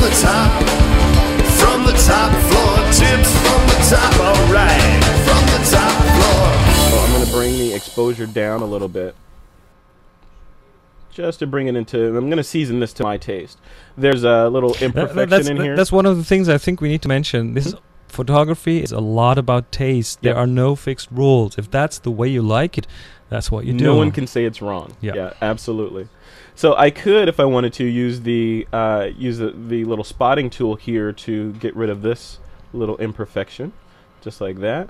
the top, from the top floor, tips from the top, alright, from the top floor. So I'm going to bring the exposure down a little bit, just to bring it into, I'm going to season this to my taste. There's a little imperfection in here. That's one of the things I think we need to mention. This is photography is a lot about taste. There are no fixed rules. If that's the way you like it, that's what you do. No one can say it's wrong. Yeah, absolutely. So I could, if I wanted to, use the little spotting tool here to get rid of this little imperfection, just like that.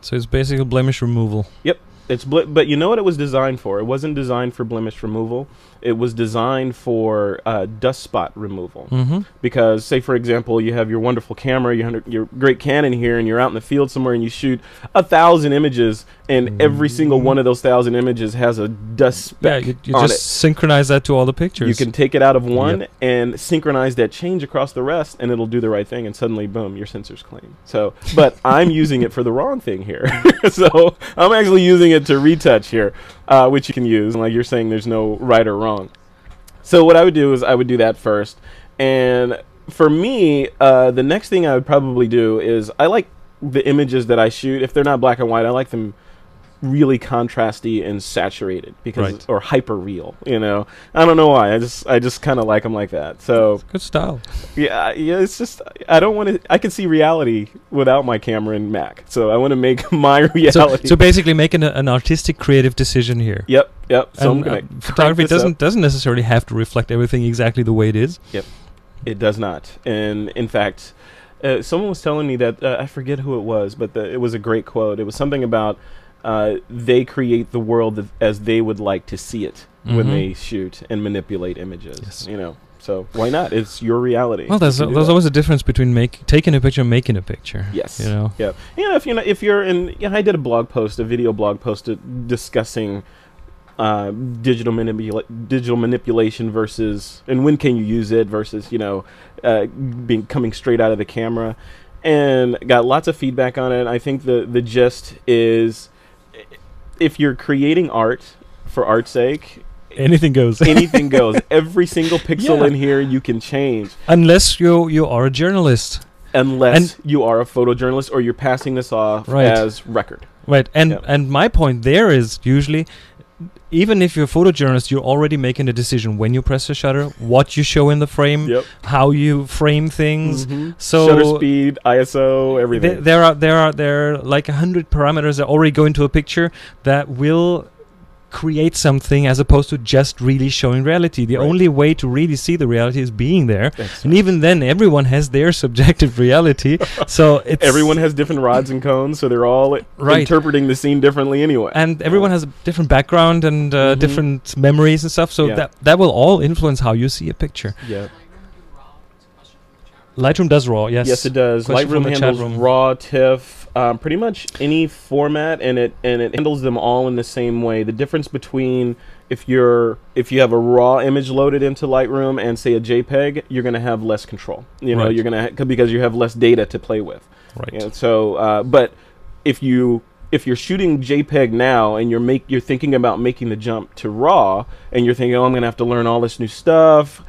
So it's basically blemish removal. Yep. But you know what it was designed for? It wasn't designed for blemish removal. It was designed for dust spot removal. Because, say, for example, you have your wonderful camera, your great Canon here, and you're out in the field somewhere and you shoot 1,000 images, and every single one of those 1,000 images has a dust speck you on just it. synchronize that to all the pictures. You can take it out of one and synchronize that change across the rest, and it'll do the right thing, and suddenly, boom, your sensor's clean. So, but I'm using it for the wrong thing here. So I'm actually using it to retouch here, which you can use. And like you're saying, there's no right or wrong. So what I would do is I would do that first. And for me, the next thing I would probably do is I like the images that I shoot. If they're not black and white, I like them really contrasty and saturated, because or hyper real, you know. I don't know why. I just kind of like them like that. So it's good style. Yeah. It's just I don't want to. I can see reality without my camera and Mac. So I want to make my reality. So basically, making an artistic, creative decision here. Yep. So I'm gonna photography doesn't necessarily have to reflect everything exactly the way it is. Yep. It does not. And in fact, someone was telling me that I forget who it was, but it was a great quote. It was something about. They create the world as they would like to see it when they shoot and manipulate images. You know, so why not? It's your reality. Well, there's always a difference between taking a picture and making a picture. Yes. You know. Yeah. If you're in, I did a video blog post discussing digital manipulation versus, and when can you use it versus coming straight out of the camera, and got lots of feedback on it. I think the gist is, if you're creating art for art's sake, anything goes. Anything goes. Every single pixel in here you can change. Unless you are a journalist. Unless you are a photojournalist or you're passing this off as record. Right. And my point there is usually, even if you're a photojournalist, you're already making a decision when you press the shutter, what you show in the frame, how you frame things. So shutter speed, ISO, everything. There are like 100 parameters that already go into a picture that will create something, as opposed to just really showing reality. The only way to really see the reality is being there. And even then, everyone has their subjective reality. So everyone has different rods and cones, so they're all interpreting the scene differently anyway. And everyone has a different background and different memories and stuff. So that will all influence how you see a picture. Yeah. Lightroom does RAW, yes. Yes, it does. Lightroom handles RAW, TIFF, pretty much any format, and it handles them all in the same way. The difference between if you have a RAW image loaded into Lightroom and say a JPEG, you're going to have less control. You know, you're going to because you have less data to play with. Right. You know, so, but if you're shooting JPEG now and you're thinking about making the jump to RAW, and you're thinking, oh, I'm going to have to learn all this new stuff.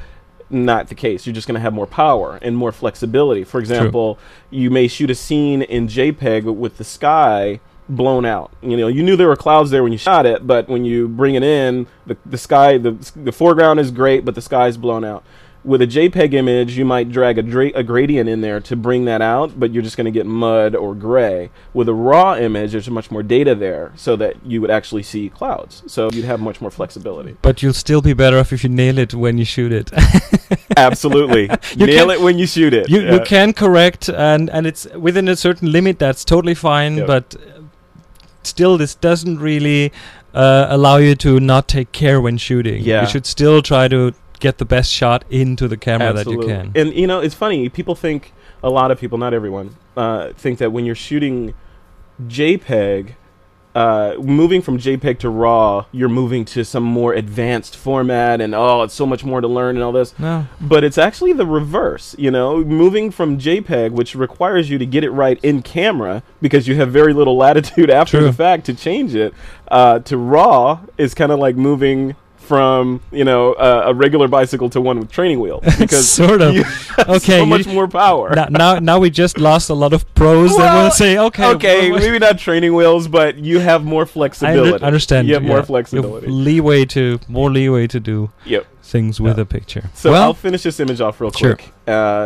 Not the case. You're just going to have more power and more flexibility. For example, you may shoot a scene in JPEG with the sky blown out. You know, you knew there were clouds there when you shot it, but when you bring it in, the sky, the foreground is great, but the sky's blown out. With a JPEG image, you might drag a gradient in there to bring that out, but you're just going to get mud or gray. With a RAW image, there's much more data there, so that you would actually see clouds. So you'd have much more flexibility. But you'll still be better off if you nail it when you shoot it. Absolutely. Nail it when you shoot it. You can correct, and it's within a certain limit. That's totally fine, but still, this doesn't really allow you to not take care when shooting. You should still try to get the best shot into the camera that you can. And you know, it's funny, a lot of people, not everyone, think that when you're shooting JPEG, moving from JPEG to RAW, you're moving to some more advanced format, and it's so much more to learn and all this. No. But it's actually the reverse, you know, moving from JPEG, which requires you to get it right in camera because you have very little latitude after the fact to change it, to RAW is kind of like moving from a regular bicycle to one with training wheels because sort of. you have Okay, so much more power. Now we just lost a lot of pros that will say, okay, maybe not training wheels, but you have more flexibility. I understand. You have more You have flexibility. more leeway to do Yep. things with a picture. So I'll finish this image off real Sure. quick.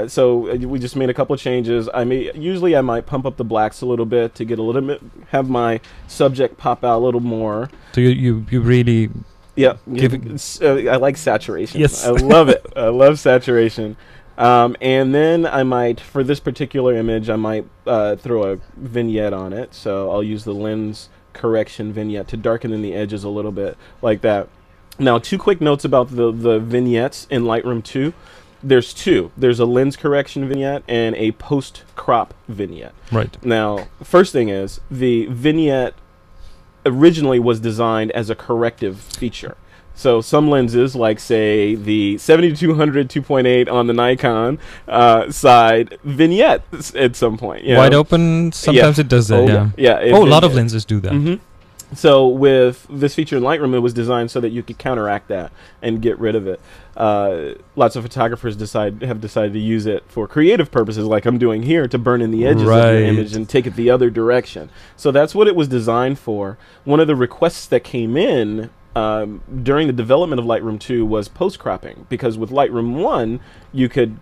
So we just made a couple of changes. Usually I might pump up the blacks a little bit to get a little bit, have my subject pop out a little more. So you really Yeah, I like saturation. Yes, I love it. I love saturation. And then I might, for this particular image, I might throw a vignette on it. So I'll use the lens correction vignette to darken in the edges a little bit, like that. Now, 2 quick notes about the vignettes in Lightroom 2. There's 2. There's a lens correction vignette and a post-crop vignette. Right. Now, first thing is, the vignette originally was designed as a corrective feature. So some lenses, like say the 7200 2.8 on the Nikon side, vignette at some point. Wide open, sometimes it does that, yeah. A lot of lenses do that. Mm-hmm. So with this feature in Lightroom, it was designed so that you could counteract that and get rid of it. Lots of photographers have decided to use it for creative purposes, like I'm doing here, to burn in the edges of your image and take it the other direction. So that's what it was designed for. One of the requests that came in during the development of Lightroom 2 was post-cropping, because with Lightroom 1, you could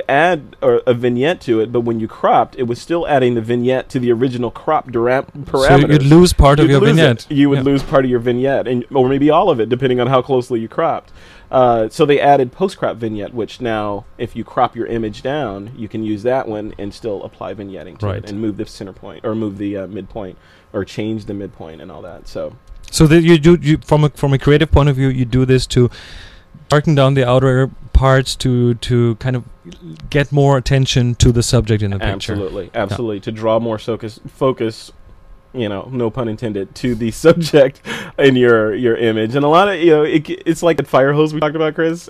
add a vignette to it, but when you cropped, it was still adding the vignette to the original crop parameters. So you'd lose part of your vignette. You would lose part of your vignette, or maybe all of it, depending on how closely you cropped. So they added post-crop vignette, which now, if you crop your image down, you can use that one and still apply vignetting to it and move the center point, or move the midpoint, or change the midpoint and all that. So that you from a creative point of view, you do this to darken down the outer parts to kind of get more attention to the subject in the picture. Absolutely. To draw more focus, no pun intended, to the subject in your image. And a lot of, it's like that fire hose we talked about, Chris.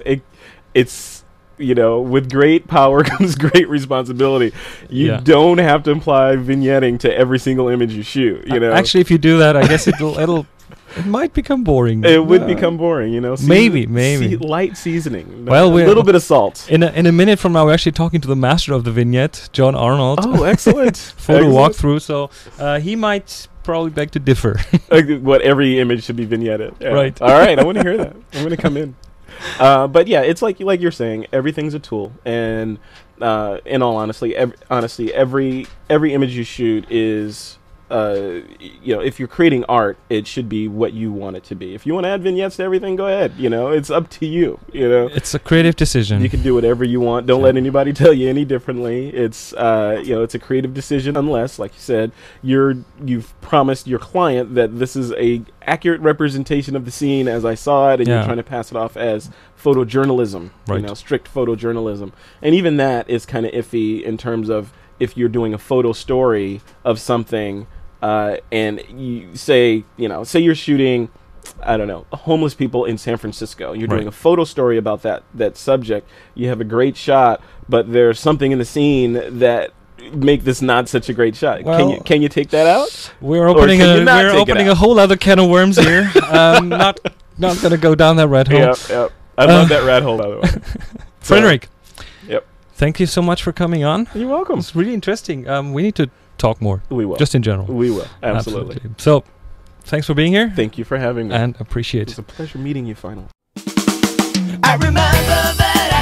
It's with great power comes great responsibility. You don't have to apply vignetting to every single image you shoot. Actually, if you do that, I guess it might become boring. It would become boring, Maybe. Light seasoning. Well, a little bit of salt. In a minute from now, we're actually talking to the master of the vignette, John Arnold. Oh, excellent. Photo walkthrough. So he might probably beg to differ. What, every image should be vignetted. Yeah. Right. All right, I want to hear that. I'm going to come in. But yeah, it's like you're saying, everything's a tool, and in all honesty, every image you shoot is, if you're creating art, it should be what you want it to be. If you want to add vignettes to everything, go ahead. It's up to you. It's a creative decision. You can do whatever you want. Don't let anybody tell you any differently. It's it's a creative decision, unless, like you said, you've promised your client that this is a accurate representation of the scene as I saw it, and you're trying to pass it off as photojournalism, strict photojournalism. And even that is kind of iffy in terms of if you're doing a photo story of something. And you say you're shooting, I don't know, homeless people in San Francisco. You're doing a photo story about that subject. You have a great shot, but there's something in the scing that make this not such a great shot. Well, can you take that out? We're opening a whole other can of worms here. Not going to go down that rat hole. Yep. I love that rat hole, by the way. Frederick. Yep. Thank you so much for coming on. You're welcome. It's really interesting. We need to talk more. We will. Just in general. We will. Absolutely. So, thanks for being here. Thank you for having me. And appreciate it. It's a pleasure meeting you finally. I remember that